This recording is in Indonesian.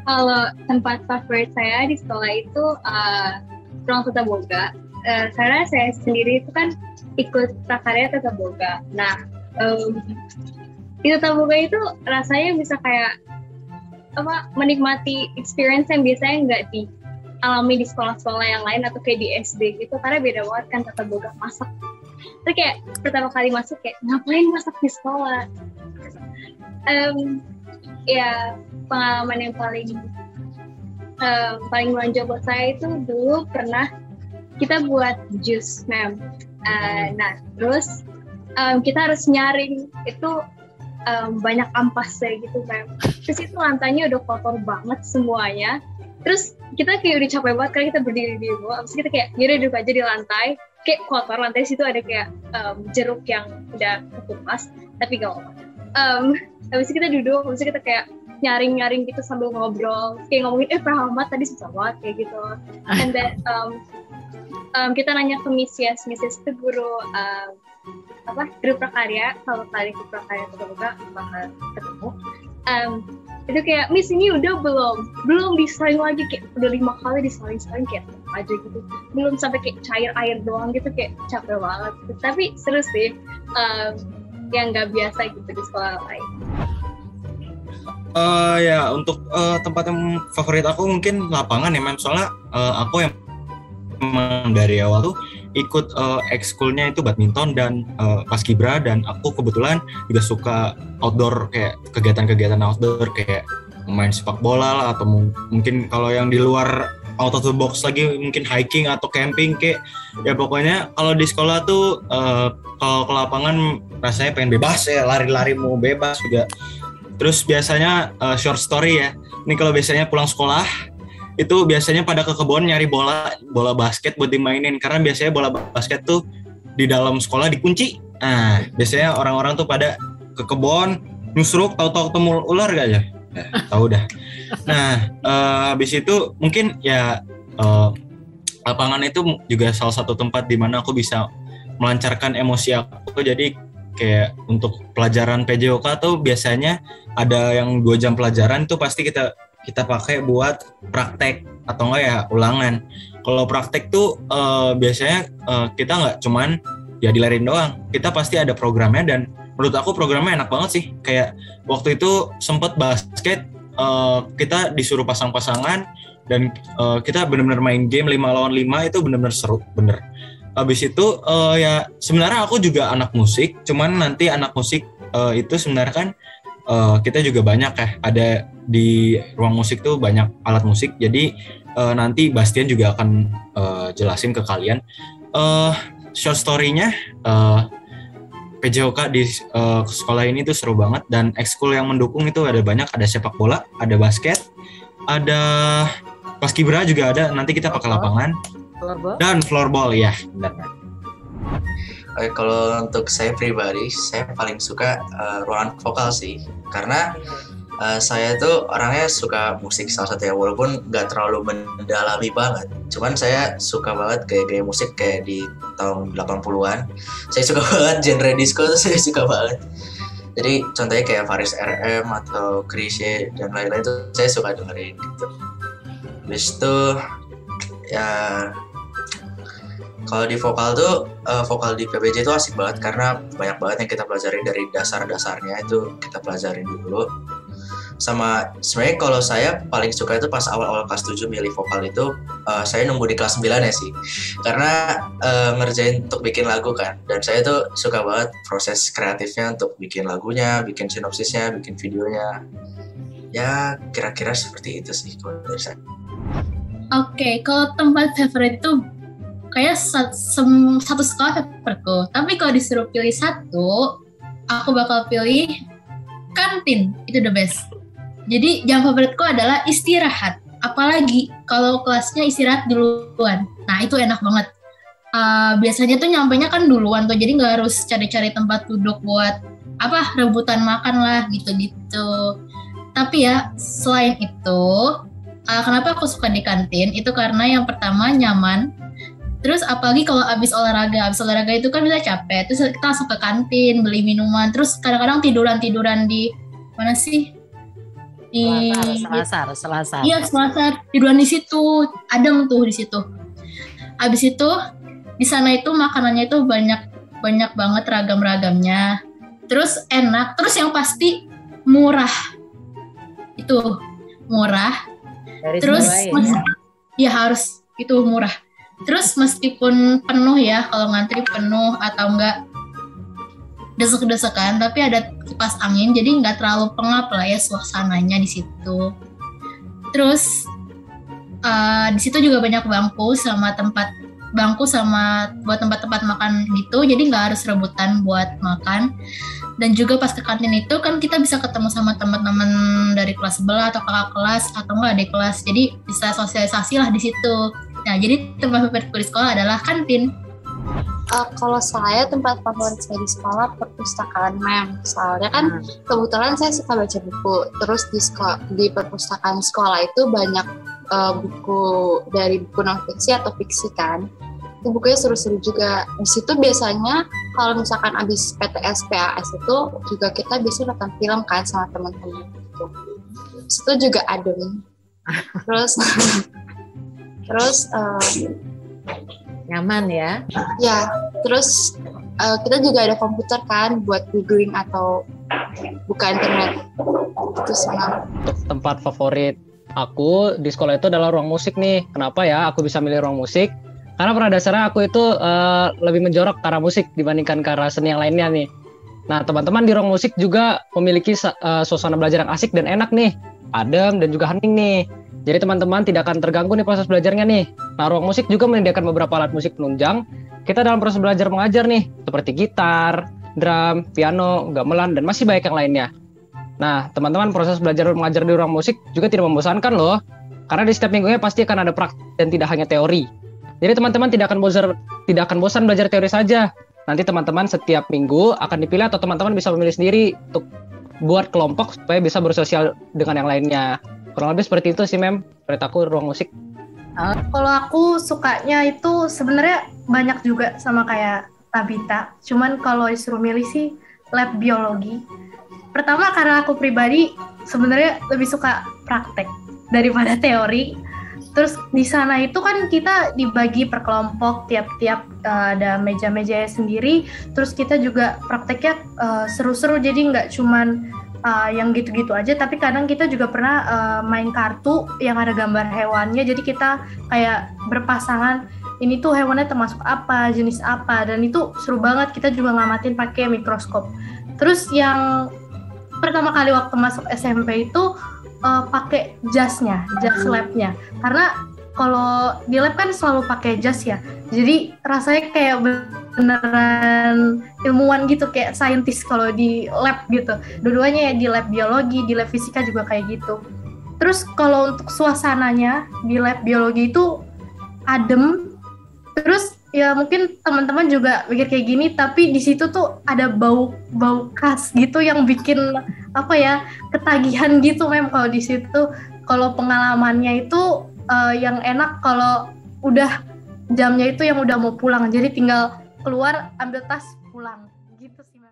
Kalau tempat favorit saya di sekolah itu ruang tata boga. Karena saya sendiri itu kan ikut prakarya tata boga. Nah, di tata boga itu rasanya bisa kayak menikmati experience yang biasanya nggak dialami di sekolah-sekolah yang lain atau kayak di SD gitu, karena beda banget kan tata boga masak. Terus kayak pertama kali masuk kayak ngapain masak di sekolah. Ya pengalaman yang paling menonjol buat saya itu dulu pernah kita buat jus, mem. Nah terus kita harus nyaring itu banyak ampasnya gitu, mem. Terus itu lantainya udah kotor banget semuanya. Terus kita kayak udah capek banget karena kita berdiri di bawah. Terus kita kayak yaudah duduk aja di lantai, kayak kotor lantai situ ada kayak jeruk yang udah ketupas, tapi gak apa-apa. Habis itu kita duduk, habis itu kita kayak nyaring-nyaring gitu sambil ngobrol, kayak ngomongin Prahamat tadi susah banget kayak gitu. And then kita nanya ke Miss itu guru guru prakarya. Kalau kalian ke prakarya terbuka bakal ketemu. Itu kayak Miss ini udah belum disaring lagi, kayak udah 5 kali disaring kayak aja gitu, belum sampai kayak cair air doang gitu, kayak capek banget gitu. Tapi seru sih, yang nggak biasa gitu di sekolah lain. Ya untuk tempat yang favorit aku mungkin lapangan ya, mem. Soalnya aku yang memang dari awal tuh ikut ekskulnya itu badminton dan paskibra, dan aku kebetulan juga suka outdoor, kayak kegiatan-kegiatan outdoor kayak main sepak bola lah, atau mungkin kalau yang di luar out of the box lagi mungkin hiking atau camping, kayak ya pokoknya kalau di sekolah tuh kalau ke lapangan rasanya pengen bebas ya, lari-lari mau bebas juga. Terus biasanya short story ya. Ini kalau biasanya pulang sekolah itu biasanya pada ke kebun nyari bola basket buat dimainin, karena biasanya bola basket tuh di dalam sekolah dikunci. Nah, biasanya orang-orang tuh pada ke kebun nyusruk, tahu-tahu ketemu ular gak aja? Tahu dah. Nah, habis itu mungkin ya lapangan itu juga salah satu tempat di mana aku bisa melancarkan emosi aku. Jadi kayak untuk pelajaran PJOK tuh biasanya ada yang 2 jam pelajaran tuh pasti kita pakai buat praktek atau enggak ya ulangan. Kalau praktek tuh biasanya kita nggak cuman ya dilarin doang, kita pasti ada programnya, dan menurut aku programnya enak banget sih. Kayak waktu itu sempet basket kita disuruh pasang-pasangan, dan kita benar-benar main game 5 lawan 5, itu benar-benar seru bener. Habis itu ya sebenarnya aku juga anak musik, cuman nanti anak musik itu sebenarnya kan kita juga banyak ya, ada di ruang musik tuh banyak alat musik. Jadi nanti Bastian juga akan jelasin ke kalian short story-nya. PJOK di sekolah ini tuh seru banget, dan ekskul yang mendukung itu ada banyak, ada sepak bola, ada basket, ada paskibra juga ada, nanti kita pakai lapangan. Dan floorball ya, benar. Oke, kalau untuk saya pribadi, saya paling suka ruangan vokal sih, karena saya tuh orangnya suka musik salah satunya, walaupun nggak terlalu mendalami banget. Cuman saya suka banget gaya-gaya musik kayak di tahun 80-an. Saya suka banget genre disco tuh, saya suka banget. Jadi contohnya kayak Faris RM atau Chrisye dan lain-lain tuh saya suka dengerin gitu. Habis itu ya kalau di vokal tuh, vokal di PBJ itu asik banget karena banyak banget yang kita pelajarin dari dasar-dasarnya itu kita pelajarin dulu. Sama sebenarnya kalau saya paling suka itu pas awal-awal kelas 7 milih vokal itu, saya nunggu di kelas 9 ya sih. Karena ngerjain untuk bikin lagu kan, dan saya tuh suka banget proses kreatifnya untuk bikin lagunya, bikin sinopsisnya, bikin videonya. Ya kira-kira seperti itu sih kalau dari saya. Oke, kalau tempat favorit itu kayak satu sekolah favoritku. Tapi kalau disuruh pilih satu, aku bakal pilih kantin. Itu the best. Jadi jam favoritku adalah istirahat. Apalagi kalau kelasnya istirahat duluan. Nah itu enak banget. Biasanya tuh nyampainya kan duluan tuh, jadi nggak harus cari-cari tempat duduk buat rebutan makan lah gitu-gitu. Tapi ya selain itu, kenapa aku suka di kantin? Itu karena yang pertama nyaman. Terus apalagi kalau abis olahraga itu kan bisa capek. Terus kita langsung ke kantin, beli minuman. Terus kadang-kadang tiduran di mana sih? di Selasar. Iya, Selasar. Tiduran di situ, adem tuh di situ. Habis itu di sana itu makanannya itu banyak banget ragam-ragamnya. Terus enak, terus yang pasti murah. Itu murah. Dari Terus Surabaya, ya harus itu murah. Terus meskipun penuh ya, kalau ngantri penuh atau enggak desek-desekan, tapi ada kipas angin, jadi nggak terlalu pengap lah ya suasananya di situ. Terus di situ juga banyak bangku sama buat tempat-tempat makan gitu, jadi nggak harus rebutan buat makan. Dan juga pas ke kantin itu kan kita bisa ketemu sama teman-teman dari kelas sebelah atau kakak kelas atau enggak adik kelas, jadi bisa sosialisasi lah di situ. Nah, jadi tempat favoritku di sekolah adalah kantin. Kalau saya tempat favorit saya di sekolah perpustakaan, Mem. Soalnya kan kebetulan saya suka baca buku. Terus di perpustakaan sekolah itu banyak buku dari buku non fiksi atau fiksi kan. Itu bukunya seru-seru juga. Di situ biasanya kalau misalkan abis PTS PAS itu juga kita bisa nonton film kan sama teman-teman gitu. Di situ juga adem. Terus nyaman ya. ya, terus kita juga ada komputer kan buat googling atau buka internet. Itu senang. Tempat favorit aku di sekolah itu adalah ruang musik nih. Kenapa ya aku bisa milih ruang musik? Karena pada dasarnya aku itu lebih menjorok ke arah musik dibandingkan ke arah seni yang lainnya nih. Nah, teman-teman di ruang musik juga memiliki suasana belajar yang asik dan enak nih. Adem dan juga hening nih. Jadi teman-teman tidak akan terganggu nih proses belajarnya nih. Nah, ruang musik juga menyediakan beberapa alat musik penunjang kita dalam proses belajar mengajar nih, seperti gitar, drum, piano, gamelan, dan masih banyak yang lainnya. Nah, teman-teman, proses belajar mengajar di ruang musik juga tidak membosankan loh. Karena di setiap minggunya pasti akan ada praktik dan tidak hanya teori. Jadi teman-teman tidak akan bosan belajar teori saja. Nanti teman-teman setiap minggu akan dipilih atau teman-teman bisa memilih sendiri untuk buat kelompok supaya bisa bersosial dengan yang lainnya. Kurang lebih seperti itu sih, Mem. Menurut aku ruang musik. Kalau aku sukanya itu sebenarnya banyak juga sama kayak Tabita. Cuman kalau disuruh milih sih lab biologi. Pertama karena aku pribadi sebenarnya lebih suka praktek daripada teori. Terus di sana itu kan kita dibagi per kelompok, tiap-tiap ada meja-mejanya sendiri. Terus kita juga prakteknya seru-seru, jadi nggak cuman yang gitu-gitu aja, tapi kadang kita juga pernah main kartu yang ada gambar hewannya, jadi kita kayak berpasangan, ini tuh hewannya termasuk apa, jenis apa, dan itu seru banget. Kita juga ngamatin pakai mikroskop. Terus yang pertama kali waktu masuk SMP itu pakai jas labnya, karena kalau di lab kan selalu pakai jas ya, jadi rasanya kayak beneran ilmuwan gitu, kayak saintis kalau di lab gitu. Dua-duanya ya, di lab biologi, di lab fisika juga kayak gitu. Terus kalau untuk suasananya di lab biologi itu adem. Terus ya mungkin teman-teman juga pikir kayak gini, tapi di situ tuh ada bau khas gitu yang bikin apa ya, ketagihan gitu Mem kalau di situ. Kalau pengalamannya itu yang enak kalau udah jamnya itu yang udah mau pulang, jadi tinggal keluar ambil tas pulang gitu sih.